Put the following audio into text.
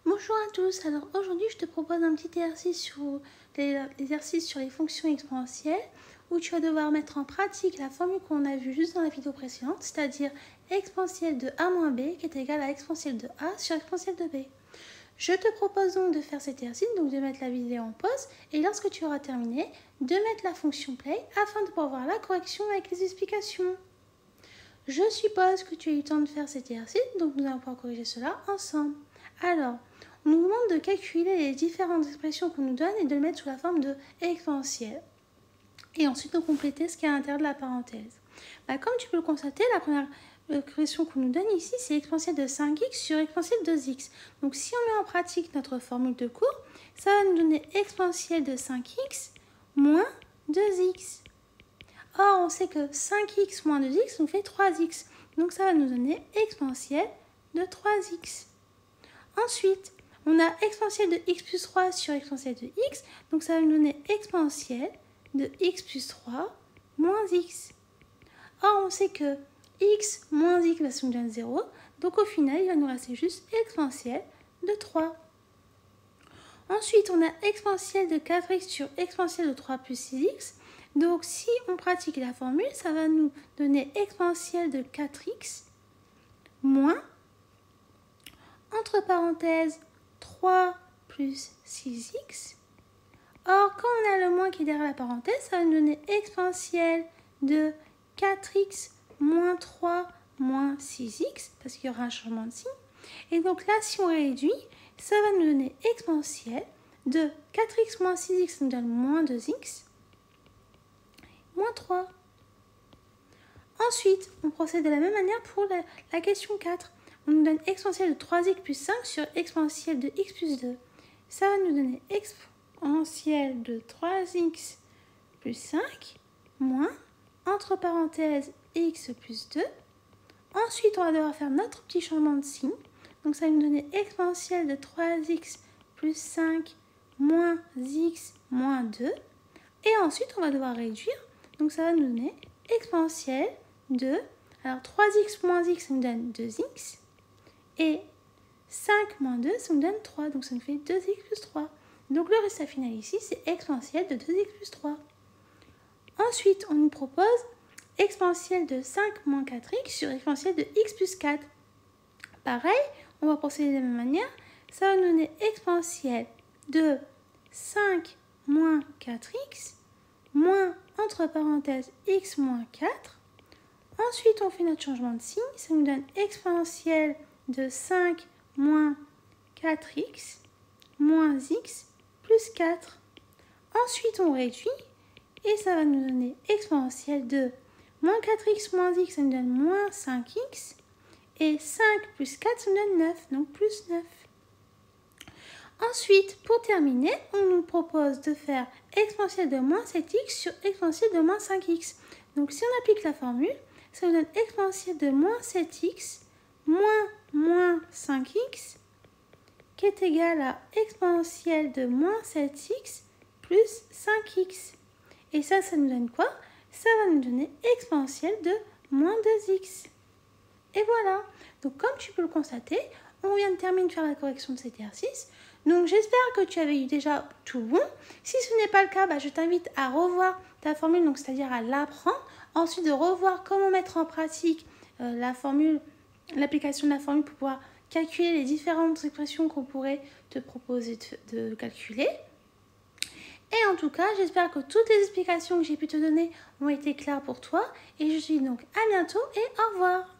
Bonjour à tous, alors aujourd'hui je te propose un petit exercice sur les fonctions exponentielles où tu vas devoir mettre en pratique la formule qu'on a vue juste dans la vidéo précédente, c'est-à-dire exponentielle de a moins b qui est égale à exponentielle de a sur exponentielle de b. Je te propose donc de faire cet exercice, donc de mettre la vidéo en pause et lorsque tu auras terminé, de mettre la fonction play afin de pouvoir voir la correction avec les explications. Je suppose que tu as eu le temps de faire cet exercice, donc nous allons pouvoir corriger cela ensemble. Alors, on nous demande de calculer les différentes expressions qu'on nous donne et de le mettre sous la forme de exponentielle. Et ensuite de compléter ce qui est à l'intérieur de la parenthèse. Comme tu peux le constater, la première expression qu'on nous donne ici, c'est exponentielle de 5x sur exponentielle de 2x. Donc si on met en pratique notre formule de cours, ça va nous donner exponentielle de 5x moins 2x. Or, on sait que 5x moins 2x nous fait 3x. Donc ça va nous donner exponentielle de 3x. Ensuite, on a exponentielle de x plus 3 sur exponentielle de x. Donc ça va nous donner exponentielle de x plus 3 moins x. Or, on sait que x moins x va se nous donner 0. Donc au final, il va nous rester juste exponentielle de 3. Ensuite, on a exponentielle de 4x sur exponentielle de 3 plus 6x. Donc si on pratique la formule, ça va nous donner exponentielle de 4x moins, entre parenthèses, 3 plus 6x. Or, quand on a le moins qui est derrière la parenthèse, ça va nous donner exponentielle de 4x moins 3 moins 6x, parce qu'il y aura un changement de signe. Et donc là, si on réduit, ça va nous donner exponentielle de 4x moins 6x, nous donne moins 2x, moins 3. Ensuite, on procède de la même manière pour la question 4. On nous donne exponentielle de 3x plus 5 sur exponentielle de x plus 2. Ça va nous donner exponentielle de 3x plus 5 moins, entre parenthèses, x plus 2. Ensuite, on va devoir faire notre petit changement de signe. Donc, ça va nous donner exponentielle de 3x plus 5 moins x moins 2. Et ensuite, on va devoir réduire. Donc, ça va nous donner exponentielle de... Alors, 3x moins x, ça nous donne 2x. Et 5 moins 2, ça nous donne 3. Donc, ça nous fait 2x plus 3. Donc, le résultat final ici, c'est exponentielle de 2x plus 3. Ensuite, on nous propose exponentielle de 5 moins 4x sur exponentielle de x plus 4. Pareil, on va procéder de la même manière. Ça va nous donner exponentielle de 5 moins 4x moins, entre parenthèses, x moins 4. Ensuite, on fait notre changement de signe. Ça nous donne exponentielle de 5 moins 4x moins x plus 4. Ensuite, on réduit et ça va nous donner exponentielle de moins 4x moins x, ça nous donne moins 5x. Et 5 plus 4, ça nous donne 9, donc plus 9. Ensuite, pour terminer, on nous propose de faire exponentielle de moins 7x sur exponentielle de moins 5x. Donc, si on applique la formule, ça nous donne exponentielle de moins 7x moins 5x qui est égal à exponentielle de moins 7x plus 5x. Et ça nous donne quoi? Ça va nous donner exponentielle de moins 2x. Et voilà. Donc, comme tu peux le constater, on vient de terminer de faire la correction de cet exercice. Donc, j'espère que tu avais eu déjà tout bon. Si ce n'est pas le cas, je t'invite à revoir ta formule, donc c'est-à-dire à l'apprendre. Ensuite, de revoir comment mettre en pratique la formule, l'application de la formule pour pouvoir calculer les différentes expressions qu'on pourrait te proposer de calculer. Et en tout cas, j'espère que toutes les explications que j'ai pu te donner ont été claires pour toi. Et je te dis donc à bientôt et au revoir.